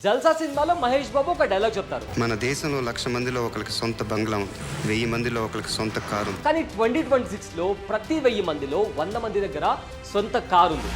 జల్సా సినిమాలో మహేష్ బాబు ఒక డైలాగ్ చెప్తారు. మన దేశంలో 1,00,000 మందిలో ఒకరికి సొంత బంగ్లా ఉంది, 1000 మందిలో ఒకరికి సొంత కారు ఉంది. కానీ 2026 లో ప్రతి 1000 మందిలో 100 మంది దగ్గర సొంత కారు ఉంది.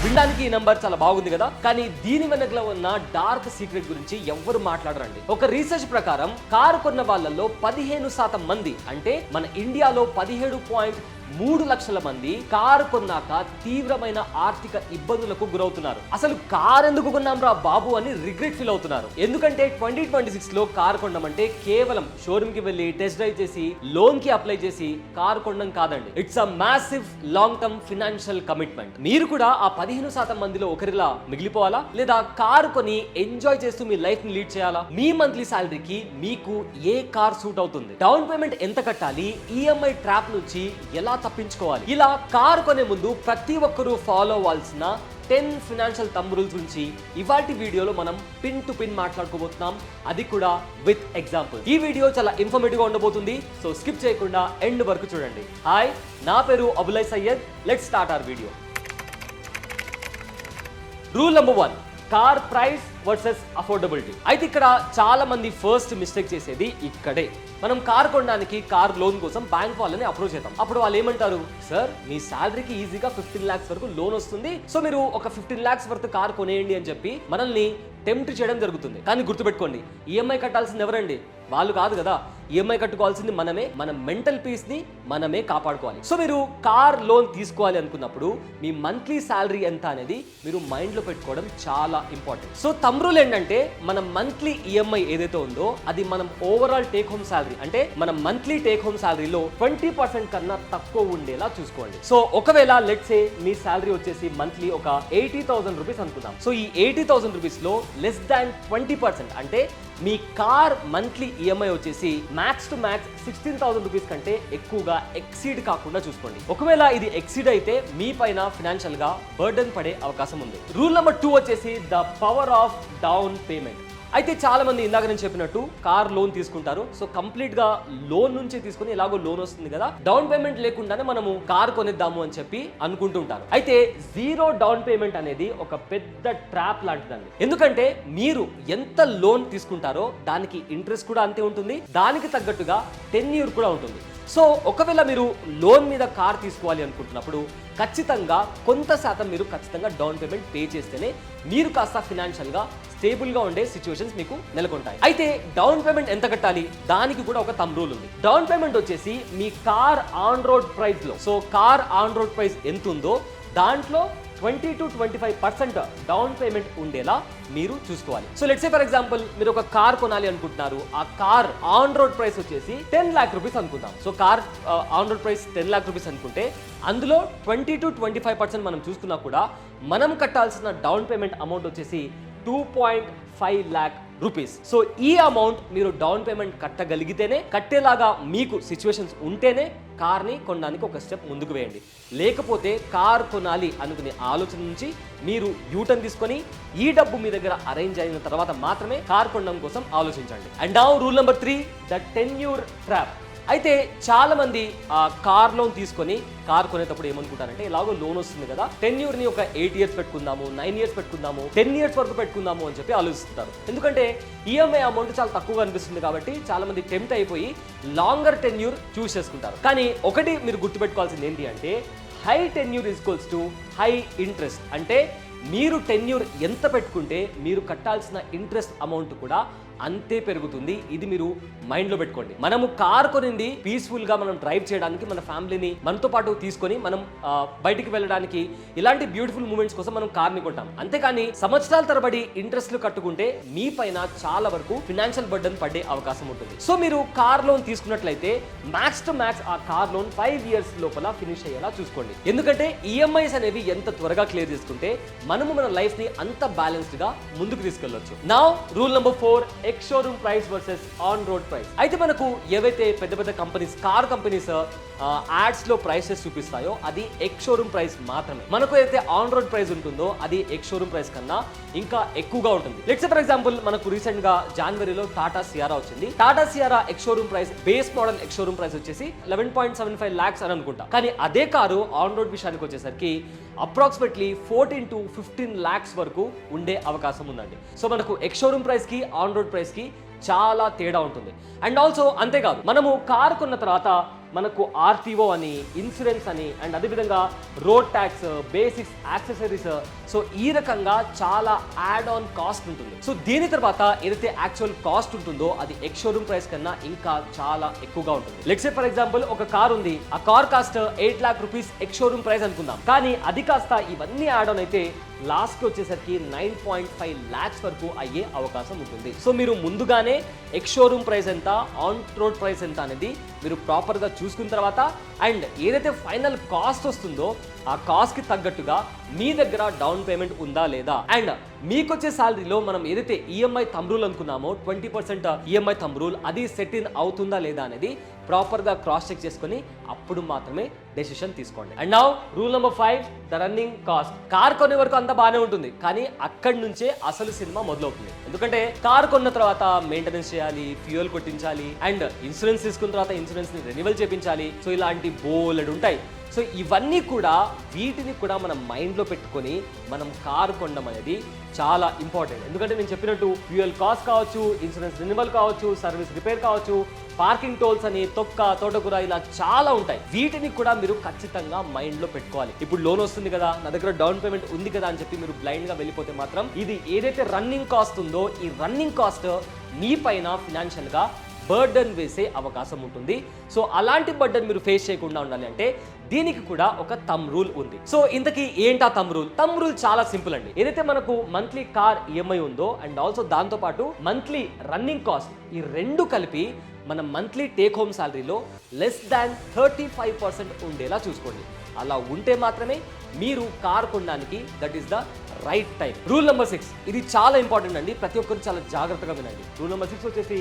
వినడానికి ఈ నంబర్ చాలా బాగుంది కదా, కానీ దీని వెనకలో ఉన్న డార్క్ సీక్రెట్ గురించి ఎవ్వరు మాట్లాడరండి. ఒక రీసెర్చ్ ప్రకారం కారు కొన్న వాళ్ళల్లో 15% మంది, అంటే మన ఇండియాలో 17.3 లక్షల మంది కారు కొన్నాక తీవ్రమైన ఆర్థిక ఇబ్బందులకు గురవుతున్నారు. అసలు కార్ ఎందుకు కొన్నాం రా బాబు అని రిగ్రెట్ ఫీల్ అవుతున్నారు. ఎందుకంటే 2026 లో కార్ కొనడం కేవలం షోరూమ్ కి వెళ్ళి టెస్ట్ డ్రైవ్ చేసి లోన్ కి అప్లై చేసి కార్ కొనడం కాదండి. It's a massive long term financial commitment. మీరు కూడా ఆ 15% మందిలో ఒకరిలా మిగిలిపోవాలా, లేదా కారు కొని ఎంజాయ్ చేస్తూ మీ లైఫ్ ని లీడ్ చేయాలా? మీ మంత్లీ సాలరీకి మీకు ఏ కార్ సూట్ అవుతుంది, డౌన్ పేమెంట్ ఎంత కట్టాలి, ఈఎంఐ ట్రాప్ నుంచి ఎలా తప్పించుకోవాలి, ఇలా కారు కొనే ముందు ప్రతి ఒక్కరూ ఫాలో అవ్వాల్సిన 10 ఫినాన్షియల్ థంబ్ రూల్స్ గురించి ఇవాల్టి వీడియోలో మనం పిన్ టు పిన్ మాట్లాడుకోబోతున్నాం, అది కూడా విత్ ఎగ్జాంపుల్. ఈ వీడియో చాలా ఇన్ఫర్మేటివ్ గా ఉండబోతుంది, సో స్కిప్ చేయకుండా ఎండ్ వరకు చూడండి. హాయ్, నా పేరు Abulai Syed. Let's start our video. Rule number 1, car price versus affordability. అయితే ఇక్కడ చాలా మంది ఫస్ట్ మిస్టేక్ చేసేది ఇక్కడే. మనం కార్ కొనడానికి కార్ లోన్ కోసం బ్యాంక్ వాళ్ళని అప్రోచ్ అవుతాం. అప్పుడు వాళ్ళు ఏమంటారు, సార్ మీ శాలరీకి ఈజీగా 15 lakhs వరకు లోన్ వస్తుంది, సో మీరు ఒక 15 lakhs వరకు కార్ కొనేయండి అని చెప్పి మనల్ని టెంప్ట్ చేయడం జరుగుతుంది. కానీ గుర్తుపెట్టుకోండి, ఈఎంఐ కట్టాల్సింది ఎవరండి? వాళ్ళు కాదు కదా. ఈఎంఐ కట్టుకోవాల్సింది మనమే. మన మెంటల్ పీస్ ని మనమే కాపాడుకోవాలి. సో మీరు కార్ లోన్ తీసుకోవాలి అనుకున్నప్పుడు మీ మంత్లీ శాలరీ ఎంత అనేది మీరు మైండ్ లో పెట్టుకోవడం చాలా ఇంపార్టెంట్. సో థంబ్ రూల్ ఏంటంటే, మన మంత్లీ ఈఎంఐ ఏదైతే ఉందో అది మనం ఓవరాల్ టేక్ హోమ్ శాలరీ, అంటే మన మంత్లీ టేక్ హోమ్ శాలరీలో 20% కన్నా తక్కువ ఉండేలా చూసుకోండి. సో ఒకవేళ లెట్స్ సే మీ శాలరీ వచ్చేసి మంత్లీ ఒక 80,000 రూపీస్ అనుకుందాం. సో ఈ 80,000 రూపీస్ లో లెస్ దాన్ 20%, అంటే మీ కార్ మంత్లీ ఈఎంఐ వచ్చేసి మ్యాక్స్ టు మ్యాక్స్ 16,000 రూపీస్ కంటే ఎక్కువగా ఎక్సీడ్ కాకుండా చూసుకోండి. ఒకవేళ ఇది ఎక్సీడ్ అయితే మీ పైన ఫినాన్షియల్ గా బర్డెన్ పడే అవకాశం ఉంది. రూల్ నెంబర్ 2 వచ్చేసి the power of down payment. అయితే చాలా మంది ఇందాక నేను చెప్పినట్టు కార్ లోన్ తీసుకుంటారు. సో కంప్లీట్ గా లోన్ నుంచి తీసుకుని ఎలాగో లోన్ వస్తుంది కదా, డౌన్ పేమెంట్ లేకుండానే మనము కార్ కొనిద్దాము అని చెప్పి అనుకుంటుంటారు. అయితే జీరో డౌన్ పేమెంట్ అనేది ఒక పెద్ద ట్రాప్ లాంటిదండి. ఎందుకంటే మీరు ఎంత లోన్ తీసుకుంటారో దానికి ఇంట్రెస్ట్ కూడా అంతే ఉంటుంది, దానికి తగ్గట్టుగా టెన్యూర్ కూడా ఉంటుంది. సో ఒకవేళ మీరు లోన్ మీద కార్ తీసుకోవాలి అనుకుంటున్నప్పుడు ఖచ్చితంగా కొంత శాతం మీరు ఖచ్చితంగా డౌన్ పేమెంట్ పే చేస్తేనే మీరు కాస్త ఫినాన్షియల్ గా స్టేబుల్ గా ఉండే సిచ్యువేషన్స్ మీకు నెలకొంటాయి. అయితే డౌన్ పేమెంట్ ఎంత కట్టాలి, దానికి కూడా ఒక థంబ్ రూల్ ఉంది. డౌన్ పేమెంట్ వచ్చేసి మీ కార్ ఆన్ రోడ్ ప్రైస్ లో, so car on road price ఎంత ఉందో దాంట్లో 20 to 25% డౌన్ పేమెంట్ ఉండేలా మీరు చూసుకోవాలి. So let's say for example మీరు ఒక కార్ కొనాలి అనుకుంటున్నారు. ఆ కార్ ఆన్ రోడ్ ప్రైస్ వచ్చేసి 10 lakh రూపీస్ అనుకుందాం. So car on road price 10 lakh rupees అనుకుంటే అందులో 20 to 25% మనం చూసుకున్నా కూడా మనం కట్టాల్సిన డౌన్ పేమెంట్ అమౌంట్ వచ్చేసి 2.5 lakh రూపీస్. సో ఈ అమౌంట్ మీరు డౌన్ పేమెంట్ కట్టగలిగితేనే, కట్టేలాగా మీకు సిచ్యువేషన్స్ ఉంటేనే కార్ని కొనడానికి ఒక స్టెప్ ముందుకు వేయండి. లేకపోతే కార్ కొనాలి అనుకునే ఆలోచన నుంచి మీరు యూటర్న్ తీసుకొని ఈ డబ్బు మీ దగ్గర అరేంజ్ అయిన తర్వాత మాత్రమే కార్ కొనడం కోసం ఆలోచించండి. And now rule number 3, the tenure trap. అయితే చాలా మంది కార్ లోన్ తీసుకొని కార్ కొనేటప్పుడు ఏమనుకుంటారంటే, ఇలాగో లోన్ వస్తుంది కదా, టెన్యూర్ ని ఒక 8 years పెట్టుకుందాము, 9 years పెట్టుకుందాము, 10 years వరకు పెట్టుకుందాము అని చెప్పి ఆలోచిస్తారు. ఎందుకంటే ఈఎంఐ అమౌంట్ చాలా తక్కువగా అనిపిస్తుంది కాబట్టి చాలా మంది టెంప్ట్ అయిపోయి లాంగర్ టెన్యూర్ చూస్ చేసుకుంటారు. కానీ ఒకటి మీరు గుర్తుపెట్టుకోవాల్సింది ఏంటి అంటే, high tenure equals to high interest. అంటే మీరు టెన్యూర్ ఎంత పెట్టుకుంటే మీరు కట్టాల్సిన ఇంట్రెస్ట్ అమౌంట్ కూడా అంతే పెరుగుతుంది. ఇది మీరు మైండ్ లో పెట్టుకోండి. మనము కార్ కొనింది పీస్ఫుల్ గా మనం డ్రైవ్ చేయడానికి, మన ఫ్యామిలీని మనతో పాటు తీసుకొని మనం బయటికి వెళ్ళడానికి, ఇలాంటి బ్యూటిఫుల్ మూమెంట్స్ కోసం మనం కార్ ని కొంటాం. అంతేకాని సంవత్సరాల తరబడి ఇంట్రెస్ట్లు కట్టుకుంటే మీ పైన చాలా వరకు ఫినాన్షియల్ బర్డెన్ పడే అవకాశం ఉంటుంది. సో మీరు కార్ లోన్ తీసుకున్నట్లయితే మ్యాక్స్ టు మ్యాక్స్ ఆ కార్ లోన్ 5 years లోపల ఫినిష్ అయ్యేలా చూసుకోండి. ఎందుకంటే ఈఎంఐస్ అనేవి ఎంత త్వరగా క్లియర్ చేసుకుంటే మనము మన లైఫ్ ని అంత బ్యాలెన్స్డ్ గా ముందుకు తీసుకెళ్లొచ్చు. Now rule number 4, ex showroom price versus on road price. అయితే మనకు ఏవైతే పెద్ద పెద్ద కంపెనీస్, కార్ కంపెనీస్ యాడ్స్ లో ప్రైసెస్ చూపిస్తాయో అది ఎక్స్ షోరూమ్ ప్రైస్ మాత్రమే. మనకు అయితే ఆన్ రోడ్ ప్రైస్ ఉంటుందో అది ఎక్స్ షోరూమ్ ప్రైస్ కన్నా ఇంకా ఎక్కువగా ఉంటుంది. లెట్స్ సే ఫర్ ఎగ్జాంపుల్ మనకు రీసెంట్ గా జనవరిలో టాటా సియారా వచ్చింది. Tata Sierra X showroom price, base model X showroom price వచ్చేసి 11.75 lakhs అని అనుకుంటా. కానీ అదే కారు ఆన్ రోడ్ విషయానికి వచ్చేసరికి అప్రాక్సిమేట్లీ 14 to 15 lakhs వరకు ఉండే అవకాశం ఉందండి. సో మనకు ఎక్స్ షోరూమ్ ప్రైస్ కి ఆన్ రోడ్ ప్రైస్ కి చాలా తేడా ఉంటుంది. అండ్ ఆల్సో అంతేకాదు, మనము కార్ కొన్న తర్వాత మనకు ఆర్టీఓ అని, ఇన్సూరెన్స్ అని, అండ్ అదేవిధంగా road tax, basics, accessories, so ఈ రకంగా చాలా యాడ్ ఆన్ కాస్ట్ ఉంటుంది. సో దీని తర్వాత ఏదైతే యాక్చువల్ కాస్ట్ ఉంటుందో అది ఎక్స్ షోరూమ్ ప్రైస్ కన్నా ఇంకా చాలా ఎక్కువగా ఉంటుంది. లెట్స్ సే ఫర్ ఎగ్జాంపుల్ ఒక కార్ ఉంది, ఆ car cost 8 lakh rupees X showroom price అనుకుందాం. కానీ అది కాస్త ఇవన్నీ యాడ్ ఆన్ అయితే లాస్ట్ వచ్చేసరికి 9.5 lakhs వరకు అయ్యే అవకాశం ఉంటుంది. సో మీరు ముందుగానే ఎక్స్ షోరూమ్ ప్రైస్ ఎంత, ఆన్ రోడ్ ప్రైస్ ఎంత అనేది మీరు ప్రాపర్గా చూసుకున్న తర్వాత అండ్ ఏదైతే ఫైనల్ కాస్ట్ వస్తుందో ఆ కాస్ట్ కి తగ్గట్టుగా మీ దగ్గర డౌన్ పేమెంట్ ఉందా లేదా, అండ్ మీకు వచ్చే శాలరీలో మనం ఏదైతే ఈఎంఐ థంబ్ రూల్ అనుకున్నామో 20% ఈఎంఐ థంబ్ రూల్ అది సెట్ ఇన్ అవుతుందా లేదా అనేది ప్రాపర్ గా క్రాస్ చెక్ చేసుకొని అప్పుడు మాత్రమే డెసిషన్ తీసుకోండి. And now rule number 5, the running cost. Car కొనే వరకు అంతా బాగానే ఉంటుంది, కానీ అక్కడి నుంచే అసలు సినిమా మొదలవుతుంది. ఎందుకంటే కార్ కొన్న తర్వాత మెయింటెనెన్స్ చేయాలి, ఫ్యూయల్ కొట్టించాలి, అండ్ ఇన్సూరెన్స్ తీసుకున్న తర్వాత ఇన్సూరెన్స్ ని రెన్యువల్ చేయించాలి. సో ఇలాంటి బోలెడు ఉంటాయి. సో ఇవన్నీ కూడా వీటిని కూడా మనం మైండ్లో పెట్టుకొని మనం కారు కొనడం అనేది చాలా ఇంపార్టెంట్. ఎందుకంటే నేను చెప్పినట్టు ఫ్యూయల్ కాస్ట్ కావచ్చు, ఇన్సూరెన్స్ రెన్యువల్ కావచ్చు, సర్వీస్ రిపేర్ కావచ్చు, పార్కింగ్ టోల్స్ అని, తొక్క, తోటకూర, ఇలా చాలా ఉంటాయి. వీటిని కూడా మీరు ఖచ్చితంగా మైండ్లో పెట్టుకోవాలి. ఇప్పుడు లోన్ వస్తుంది కదా, నా దగ్గర డౌన్ పేమెంట్ ఉంది కదా అని చెప్పి మీరు బ్లైండ్గా వెళ్ళిపోతే మాత్రం ఇది ఏదైతే రన్నింగ్ కాస్ట్ ఉందో ఈ రన్నింగ్ కాస్ట్ మీ పైన ఫినాన్షియల్గా బర్డన్ వేసే అవకాశం ఉంటుంది. సో అలాంటి బర్డన్ మీరు ఫేస్ చేయకుండా ఉండాలి అంటే దీనికి కూడా ఒక థంబ్ రూల్ ఉంది. సో ఇంతకీ ఏంటా థంబ్ రూల్? థంబ్ రూల్ చాలా సింపుల్ అండి. ఏదైతే మనకు మంత్లీ కార్ ఈఎంఐ ఉందో అండ్ ఆల్సో దాంతో పాటు మంత్లీ రన్నింగ్ కాస్ట్, ఈ రెండు కలిపి మన మంత్లీ టేక్ హోమ్ శాలరీలో లెస్ దాన్ 35% ఉండేలా చూసుకోండి. అలా ఉంటే మాత్రమే మీరు కార్ కొనడానికి that is the right time. Rule number 6, ఇది చాలా ఇంపార్టెంట్ అండి, ప్రతి ఒక్కరు చాలా జాగ్రత్తగా వినండి. రూల్ నెంబర్ 6 వచ్చేసి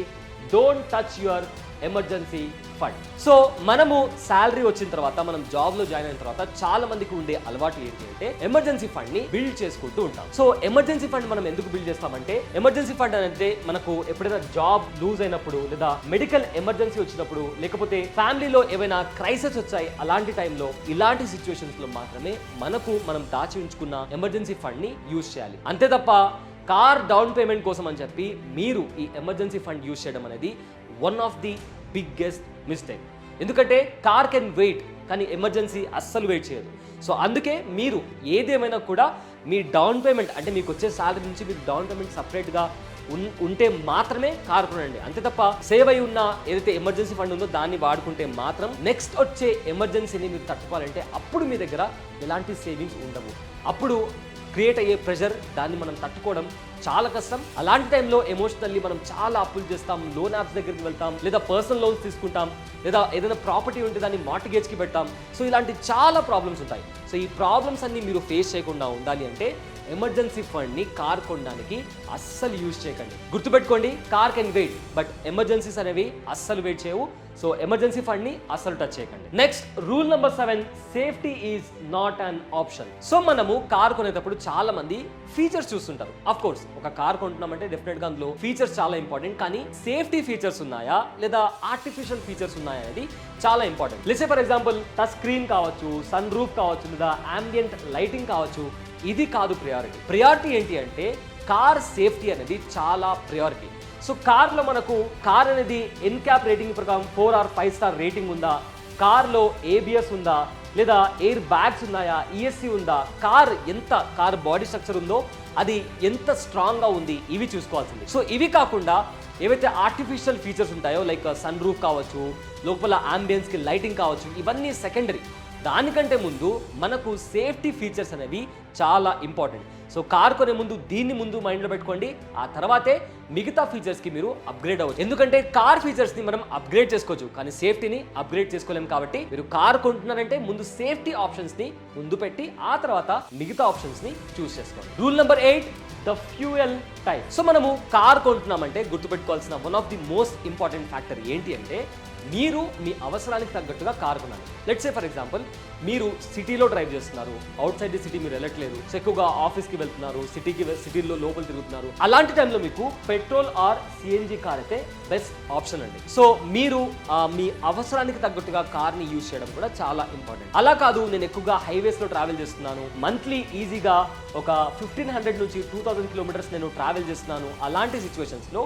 don't touch your emergency fund. So మనము శాలరీ వచ్చిన తర్వాత, మనం జాబ్ లో జాయిన్ అయిన తర్వాత చాలా మందికి ఉండే అలవాటు ఏంటి అంటే ఎమర్జెన్సీ ఫండ్ ని బిల్డ్ చేసుకుంటూ ఉంటాం. సో ఎమర్జెన్సీ ఫండ్ మనం ఎందుకు బిల్డ్ చేస్తామంటే, ఎమర్జెన్సీ ఫండ్ అనేది మనకు ఎప్పుడైనా జాబ్ లూజ్ అయినప్పుడు, లేదా మెడికల్ ఎమర్జెన్సీ వచ్చినప్పుడు, లేకపోతే ఫ్యామిలీలో ఏవైనా క్రైసిస్ వచ్చాయి అలాంటి టైంలో, ఇలాంటి సిచ్యువేషన్స్ లో మాత్రమే మనం దాచి ఉంచుకున్న ఎమర్జెన్సీ ఫండ్ ని యూజ్ చేయాలి. అంతే తప్ప కార్ డౌన్ పేమెంట్ కోసం అని చెప్పి మీరు ఈ ఎమర్జెన్సీ ఫండ్ యూజ్ చేయడం అనేది one of the biggest mistake. ఎందుకంటే కార్ కెన్ వెయిట్, కానీ ఎమర్జెన్సీ అస్సలు వెయిట్ చేయదు. సో అందుకే మీరు ఏదేమైనా కూడా మీ డౌన్ పేమెంట్ అంటే మీకు వచ్చే శాలరీ నుంచి మీరు డౌన్ పేమెంట్ సపరేట్గా ఉంటే మాత్రమే కార్ కొనండి. అంతే తప్ప సేవ్ అయి ఉన్న ఏదైతే ఎమర్జెన్సీ ఫండ్ ఉందో దాన్ని వాడుకుంటే మాత్రం నెక్స్ట్ వచ్చే ఎమర్జెన్సీని మీరు తట్టుకోవాలంటే అప్పుడు మీ దగ్గర ఎలాంటి సేవింగ్స్ ఉండవు. అప్పుడు క్రియేట్ అయ్యే ప్రెషర్, దాన్ని మనం తట్టుకోవడం చాలా కష్టం. అలాంటి టైంలో ఎమోషనల్లీ మనం చాలా అప్పులు చేస్తాం, లోన్ యాప్స్ దగ్గరికి వెళ్తాం, లేదా పర్సనల్ లోన్స్ తీసుకుంటాం, లేదా ఏదైనా ప్రాపర్టీ ఉంటే దాన్ని మార్టిగేజ్కి పెట్టాం. సో ఇలాంటి చాలా ప్రాబ్లమ్స్ ఉంటాయి. సో ఈ ప్రాబ్లమ్స్ అన్ని మీరు ఫేస్ చేయకుండా ఉండాలి అంటే ఎమర్జెన్సీ ఫండ్ని కార్ కొనడానికి అస్సలు యూజ్ చేయకండి. గుర్తుపెట్టుకోండి, car can wait, but emergencies అనేవి అస్సలు వెయిట్ చేయవు. సో ఎమర్జెన్సీ ఫండ్ని అస్సలు టచ్ చేయకండి. Next rule number 7, safety is not an option. So మనము కార్ కొనేటప్పుడు చాలా మంది ఫీచర్స్ చూస్తుంటారు. ఆఫ్ కోర్స్ ఒక కార్ కొంటున్నామంటే డెఫినెట్ గా అందులో ఫీచర్స్ చాలా ఇంపార్టెంట్, కానీ సేఫ్టీ ఫీచర్స్ ఉన్నాయా లేదా ఆర్టిఫిషియల్ ఫీచర్స్ ఉన్నాయా అనేది చాలా important. Let's say for example touch screen కావచ్చు, సన్ రూఫ్ కావచ్చు, లేదా ambient లైటింగ్ కావచ్చు. ఇది కాదు ప్రయారిటీ. ప్రయారిటీ ఏంటి అంటే కార్ సేఫ్టీ అనేది చాలా ప్రయారిటీ. సో కార్లో మనకు కార్ అనేది ఎన్క్యాప్ రేటింగ్ ప్రకారం 4 or 5 star రేటింగ్ ఉందా, కార్లో ఏబిఎస్ ఉందా, లేదా ఎయిర్ బ్యాగ్స్ ఉన్నాయా, ఈఎస్సీ ఉందా, కార్ బాడీ స్ట్రక్చర్ ఉందో అది ఎంత స్ట్రాంగ్గా ఉంది, ఇవి చూసుకోవాల్సింది. సో ఇవి కాకుండా ఏవైతే ఆర్టిఫిషియల్ ఫీచర్స్ ఉంటాయో లైక్ సన్ రూఫ్ కావచ్చు, లోపల అంబియన్స్కి లైటింగ్ కావచ్చు, ఇవన్నీ సెకండరీ. దానికంటే ముందు మనకు సేఫ్టీ ఫీచర్స్ అనేవి చాలా ఇంపార్టెంట్. సో కార్ కొనే ముందు దీన్ని ముందు మైండ్లో పెట్టుకోండి, ఆ తర్వాతే మిగతా ఫీచర్స్కి మీరు అప్గ్రేడ్ అవ్వచ్చు. ఎందుకంటే కార్ ఫీచర్స్ని మనం అప్గ్రేడ్ చేసుకోవచ్చు, కానీ సేఫ్టీని అప్గ్రేడ్ చేసుకోలేము. కాబట్టి మీరు కార్ కొంటున్నారంటే ముందు సేఫ్టీ ఆప్షన్స్ని ముందు పెట్టి ఆ తర్వాత మిగతా ఆప్షన్స్ని చూస్ చేసుకోండి. Rule number 8, the fuel type. So మనము కార్ కొంటున్నామంటే గుర్తుపెట్టుకోవాల్సిన one of the most important factor ఏంటి అంటే మీరు మీ అవసరానికి తగ్గట్టుగా కార్ కొనాలి. లెట్స్ సే ఫర్ ఎగ్జాంపుల్ మీరు సిటీలో డ్రైవ్ చేస్తున్నారు, అవుట్ సైడ్ ది సిటీ మీరు వెళ్ళట్లేదు, సో ఎక్కువగా ఆఫీస్కి వెళ్తున్నారు, సిటీలో లోపల తిరుగుతున్నారు. అలాంటి టైంలో మీకు పెట్రోల్ ఆర్ సిఎన్జి కార్ అయితే బెస్ట్ ఆప్షన్ అండి. సో మీరు మీ అవసరానికి తగ్గట్టుగా కార్ని యూజ్ చేయడం కూడా చాలా ఇంపార్టెంట్. అలా కాదు నేను ఎక్కువగా హైవేస్లో ట్రావెల్ చేస్తున్నాను, మంత్లీ ఈజీగా ఒక 1500 నుంచి 2000 కిలోమీటర్స్ నేను ట్రావెల్ చేస్తున్నాను, అలాంటి సిచ్యువేషన్స్లో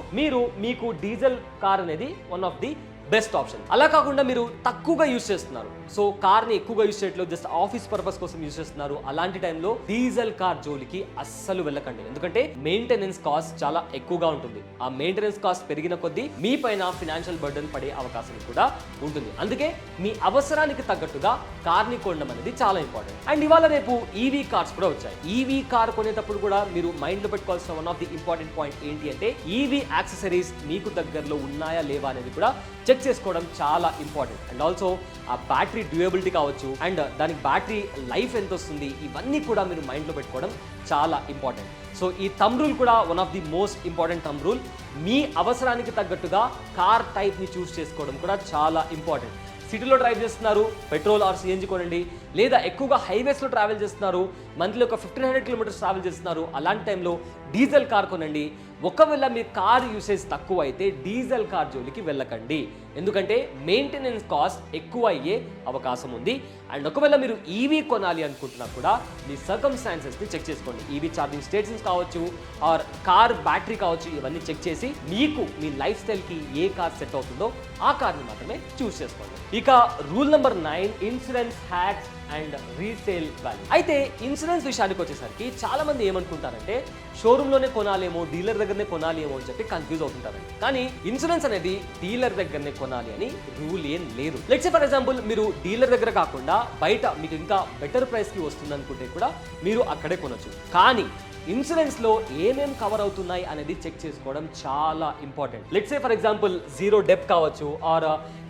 మీకు డీజిల్ కార్ అనేది one of the best option. అలా కాకుండా మీరు తక్కువగా యూజ్ చేస్తున్నారు, సో కార్ని ఎక్కువగా యూజ్ చేయట్లేదు, జస్ట్ ఆఫీస్ పర్పస్ కోసం యూజ్ చేస్తున్నారు, అలాంటి టైంలో డీజిల్ కార్ జోలికి అస్సలు వెళ్ళకండి. ఎందుకంటే మెయింటెనెన్స్ కాస్ట్ చాలా ఎక్కువగా ఉంటుంది. ఆ మెయింటెనెన్స్ కాస్ట్ పెరిగిన కొద్దీ మీ పైన ఫినాన్షియల్ బర్డెన్ పడే అవకాశం కూడా ఉంటుంది. అందుకే మీ అవసరానికి తగ్గట్టుగా కార్ని కొనడం అనేది చాలా ఇంపార్టెంట్. అండ్ ఇవాళ రేపు ఈవీ కార్స్ కూడా వచ్చాయి. ఈవీ కార్ కొనేటప్పుడు కూడా మీరు మైండ్లో పెట్టుకోవాల్సిన one of the important point ఏంటి అంటే ఈవీ యాక్సెసరీస్ మీకు దగ్గరలో ఉన్నాయా లేవా అనేది కూడా చెక్ చేసుకోవడం చాలా ఇంపార్టెంట్. అండ్ ఆల్సో ఆ బ్యాటరీ డ్యూయబిలిటీ కావచ్చు, అండ్ దానికి బ్యాటరీ లైఫ్ ఎంత వస్తుంది, ఇవన్నీ కూడా మీరు మైండ్లో పెట్టుకోవడం చాలా ఇంపార్టెంట్. సో ఈ థంబ్ రూల్ కూడా one of the most important thumb rule. మీ అవసరానికి తగ్గట్టుగా కార్ టైప్ని చూస్ చేసుకోవడం కూడా చాలా ఇంపార్టెంట్. సిటీలో డ్రైవ్ చేస్తున్నారు, పెట్రోల్ ఆర్ సిఎన్జి కొనండి. లేదా ఎక్కువగా హైవేస్లో ట్రావెల్ చేస్తున్నారు, మంత్లీ ఒక 1500 కిలోమీటర్స్ ట్రావెల్ చేస్తున్నారు, అలాంటి టైంలో డీజిల్ కార్ కొనండి. ఒకవేళ మీ కార్ యూసేజ్ తక్కువ అయితే డీజిల్ కార్ జోలికి వెళ్ళకండి, ఎందుకంటే మెయింటెనెన్స్ కాస్ట్ ఎక్కువ అయ్యే అవకాశం ఉంది. అండ్ ఒకవేళ మీరు ఈవీ కొనాలి అనుకుంటున్నా కూడా మీ సర్కమ్స్టాన్సెస్ని చెక్ చేసుకోండి. ఈవీ ఛార్జింగ్ స్టేషన్స్ కావచ్చు ఆర్ కార్ బ్యాటరీ కావచ్చు, ఇవన్నీ చెక్ చేసి మీకు మీ లైఫ్ స్టైల్కి ఏ కార్ సెట్ అవుతుందో ఆ కార్ని మాత్రమే చూస్ చేసుకోండి. ఇక rule number 9, insurance hacks and resale value. అయితే ఇన్సూరెన్స్ విషయానికి వచ్చేసరికి చాలా మంది ఏమనుకుంటారంటే షోరూంలోనే కొనాలేమో, డీలర్ దగ్గరనే కొనాలేమో అని చెప్పి కన్ఫ్యూజ్ అవుతుంటారండి. కానీ ఇన్సూరెన్స్ అనేది డీలర్ దగ్గరనే కొనాలి అని రూల్ ఏం లేదు. లెట్స్ సే ఫర్ ఎగ్జాంపుల్ మీరు డీలర్ దగ్గర కాకుండా బయట మీకు ఇంకా బెటర్ ప్రైస్కి వస్తుంది అనుకుంటే కూడా మీరు అక్కడే కొనొచ్చు. కానీ ఇన్సూరెన్స్లో ఏమేం కవర్ అవుతున్నాయి అనేది చెక్ చేసుకోవడం చాలా important. Let's say for example zero dep కావచ్చు, ఆర్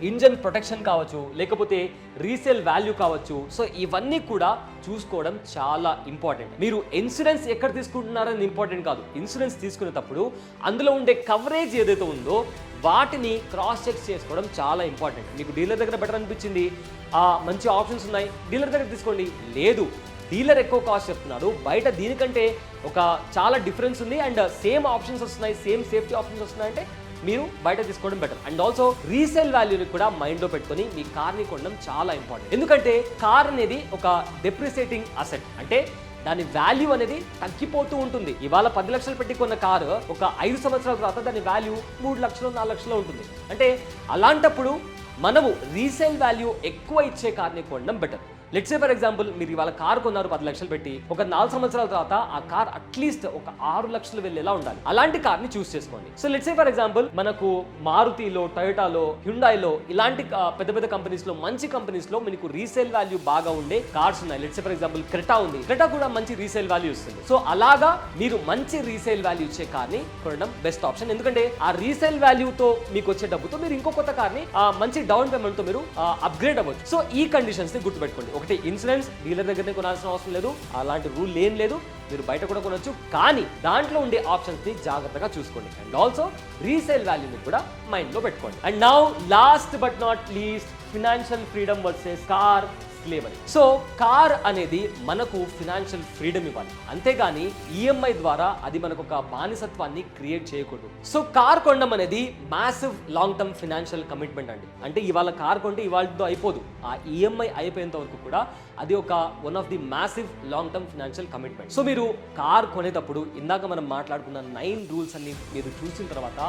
ఇంజన్ ప్రొటెక్షన్ కావచ్చు, లేకపోతే రీసేల్ వాల్యూ కావచ్చు. సో ఇవన్నీ కూడా చూసుకోవడం చాలా ఇంపార్టెంట్. మీరు ఇన్సూరెన్స్ ఎక్కడ తీసుకుంటున్నారని ఇంపార్టెంట్ కాదు. ఇన్సూరెన్స్ తీసుకునేటప్పుడు అందులో ఉండే కవరేజ్ ఏదైతే ఉందో వాటిని క్రాస్ చెక్ చేసుకోవడం చాలా ఇంపార్టెంట్. మీకు డీలర్ దగ్గర బెటర్ అనిపించింది, మంచి ఆప్షన్స్ ఉన్నాయి, డీలర్ దగ్గర తీసుకోండి. లేదు, డీలర్ ఎక్కువ కాస్ట్ చెప్తున్నాడు, బయట దీనికంటే ఒక చాలా డిఫరెన్స్ ఉంది అండ్ సేమ్ ఆప్షన్స్ వస్తున్నాయి, సేమ్ సేఫ్టీ ఆప్షన్స్ వస్తున్నాయంటే మీరు బయట తీసుకోవడం బెటర్. అండ్ ఆల్సో రీసేల్ వాల్యూని కూడా మైండ్లో పెట్టుకొని మీ కార్ని కొనడం చాలా ఇంపార్టెంట్. ఎందుకంటే కార్ అనేది ఒక డెప్రిసియేటింగ్ అసెట్, అంటే దాని వాల్యూ అనేది తగ్గిపోతూ ఉంటుంది. ఇవాళ 10 లక్షలు పెట్టి కొన్న కారు ఒక 5 సంవత్సరాల తర్వాత దాని వాల్యూ 3 లక్షలు 4 లక్షలు ఉంటుంది. అంటే అలాంటప్పుడు మనము రీసేల్ వాల్యూ ఎక్కువ ఇచ్చే కార్ని కొనడం better. Let's say for example మీరు ఇవాళ కార్ కొన్నారు 10 లక్షలు పెట్టి, ఒక 4 సంవత్సరాల తర్వాత ఆ కార్ అట్లీస్ట్ ఒక 6 లక్షలు వెళ్ళేలా ఉండాలి. అలాంటి కార్ని చూస్ చేసుకోండి. So let's say for example మనకు మారుతిలో, టొయోటాలో, హ్యుండాయిలో ఇలాంటి పెద్ద పెద్ద కంపెనీస్లో, మంచి కంపెనీస్లో మీకు రీసేల్ వాల్యూ బాగా ఉండే కార్స్ ఉన్నాయి. Let's say for example Creta ఉంది, క్రెటా కూడా మంచి రీసేల్ వాల్యూ ఇస్తుంది. సో అలాగా మీరు మంచి రీసేల్ వాల్యూ ఇచ్చే కార్ని కొనడం బెస్ట్ ఆప్షన్. ఎందుకంటే ఆ రీసేల్ వాల్యూతో మీకు వచ్చే డబ్బుతో మీరు ఇంకో కొత్త కార్ని మంచి డౌన్ పేమెంట్ తో మీరు అప్గ్రేడ్ అవ్వచ్చు. సో ఈ కండిషన్స్ ని గుర్తుపెట్టుకోండి. ఒకటి ఇన్సూరెన్స్ డీలర్ దగ్గరనే కొనాల్సిన అవసరం లేదు, అలాంటి రూల్ ఏం లేదు, మీరు బయట కూడా కొనొచ్చు. కానీ దాంట్లో ఉండే ఆప్షన్స్ ని జాగ్రత్తగా చూసుకోండి. అండ్ ఆల్సో రీసేల్ వాల్యూని కూడా మైండ్ లో పెట్టుకోండి. And now last but not least, financial freedom versus car slavery. So car అనేది మనకు ఫినాన్షియల్ ఫ్రీడమ్ ఇవ్వాలి, అంతేగాని ఈఎంఐ ద్వారా అది మనకు ఒక బానిసత్వాన్ని క్రియేట్ చేయకూడదు. సో కార్ కొనడం అనేది massive long term financial commitment అండి. అంటే ఇవాళ కార్ కొంటే ఇవాళతో అయిపోదు, ఆ ఈఎంఐ అయిపోయేంత వరకు కూడా అది ఒక one of the massive long term financial commitment. So మీరు కార్ కొనేటప్పుడు ఇందాక మనం మాట్లాడుకున్న 9 రూల్స్ అన్ని మీరు చూసిన తర్వాత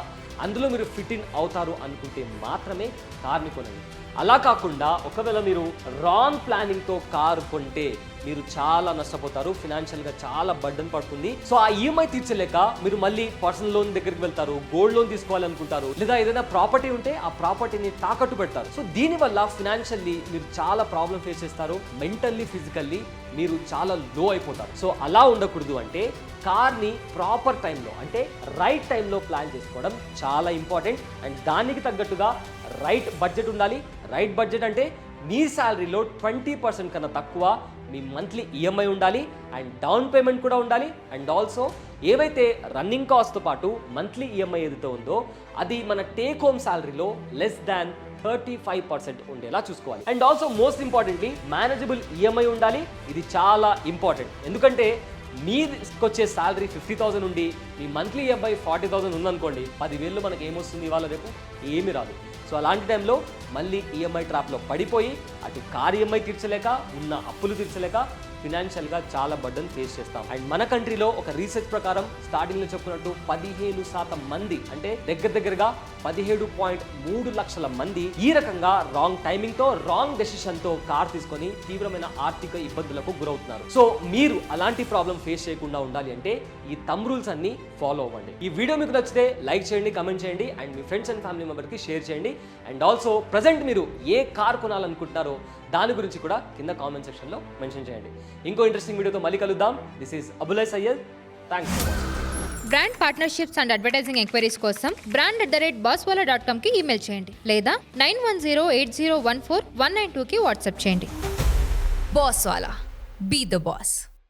అందులో మీరు ఫిట్ ఇన్ అవుతారు అనుకుంటే మాత్రమే కార్ని కొనండి. అలా కాకుండా ఒకవేళ మీరు రాంగ్ ప్లానింగ్తో కార్ కొంటే మీరు చాలా నష్టపోతారు, ఫినాన్షియల్ గా చాలా బర్డన్ పడుతుంది. సో ఆ ఈఎంఐ తీర్చలేక మీరు మళ్ళీ పర్సనల్ లోన్ దగ్గరికి వెళ్తారు, గోల్డ్ లోన్ తీసుకోవాలనుకుంటారు, లేదా ఏదైనా ప్రాపర్టీ ఉంటే ఆ ప్రాపర్టీని తాకట్టు పెడతారు. సో దీనివల్ల ఫినాన్షియల్లీ మీరు చాలా ప్రాబ్లం ఫేస్ చేస్తారు, మెంటల్లీ ఫిజికల్లీ మీరు చాలా లో అయిపోతారు. సో అలా ఉండకూడదు అంటే కార్ని ప్రాపర్ టైంలో అంటే రైట్ టైంలో ప్లాన్ చేసుకోవడం చాలా ఇంపార్టెంట్. అండ్ దానికి తగ్గట్టుగా రైట్ బడ్జెట్ ఉండాలి. రైట్ బడ్జెట్ అంటే మీ శాలరీలో 20% కన్నా తక్కువ మీ మంత్లీ ఈఎంఐ ఉండాలి, అండ్ డౌన్ పేమెంట్ కూడా ఉండాలి. అండ్ ఆల్సో ఏవైతే రన్నింగ్ కాస్ట్తో పాటు మంత్లీ ఈఎంఐ ఏదైతే ఉందో అది మన టేక్ హోమ్ శాలరీలో లెస్ దాన్ 35% ఉండేలా చూసుకోవాలి. And also most importantly manageable EMI ఉండాలి. ఇది చాలా ఇంపార్టెంట్, ఎందుకంటే మీకు వచ్చే శాలరీ 50,000 ఉండి మీ మంత్లీ ఈఎంఐ 40,000 ఉందనుకోండి, 10,000 మనకి ఏమొస్తుంది ఇవాళ రేపు? ఏమీ రాదు. సో అలాంటి టైంలో మళ్ళీ ఈఎంఐ ట్రాప్లో పడిపోయి అటు కార్ ఈఎంఐ తీర్చలేక, ఉన్న అప్పులు తీర్చలేక ఫినాన్షియల్గా చాలా బర్డన్ ఫేస్ చేస్తాం. అండ్ మన కంట్రీలో ఒక రీసెర్చ్ ప్రకారం స్టార్టింగ్లో చెప్పుకున్నట్టు 17% మంది అంటే దగ్గరగా 17.3 లక్షల మంది ఈ రకంగా రాంగ్ టైమింగ్తో, రాంగ్ డెసిషన్తో కార్ తీసుకొని తీవ్రమైన ఆర్థిక ఇబ్బందులకు గురవుతున్నారు. సో మీరు అలాంటి ప్రాబ్లం ఫేస్ చేయకుండా ఉండాలి అంటే ఈ థంబ్ రూల్స్ అన్ని ఫాలో అవ్వండి. ఈ వీడియో మీకు నచ్చితే లైక్ చేయండి, కమెంట్ చేయండి, అండ్ మీ ఫ్రెండ్స్ అండ్ ఫ్యామిలీ మెంబర్కి షేర్ చేయండి. అండ్ ఆల్సో ప్రజెంట్ మీరు ఏ కార్ కొనాలనుకుంటున్నారో దాని గురించి కూడా కింద కామెంట్ సెక్షన్లో మెన్షన్ చేయండి. ఇంకో ఇంట్రెస్టింగ్ వీడియోతో మళ్ళీ కలుద్దాం. This is Abulai Syed. Thanks for watching. Brand partnerships and advertising enquiries కోసం brand@bosswala.com కి ఈమెయిల్ చేయండి, లేదా 9108014192కి వాట్సాప్ చేయండి. Bosswala. Be the boss.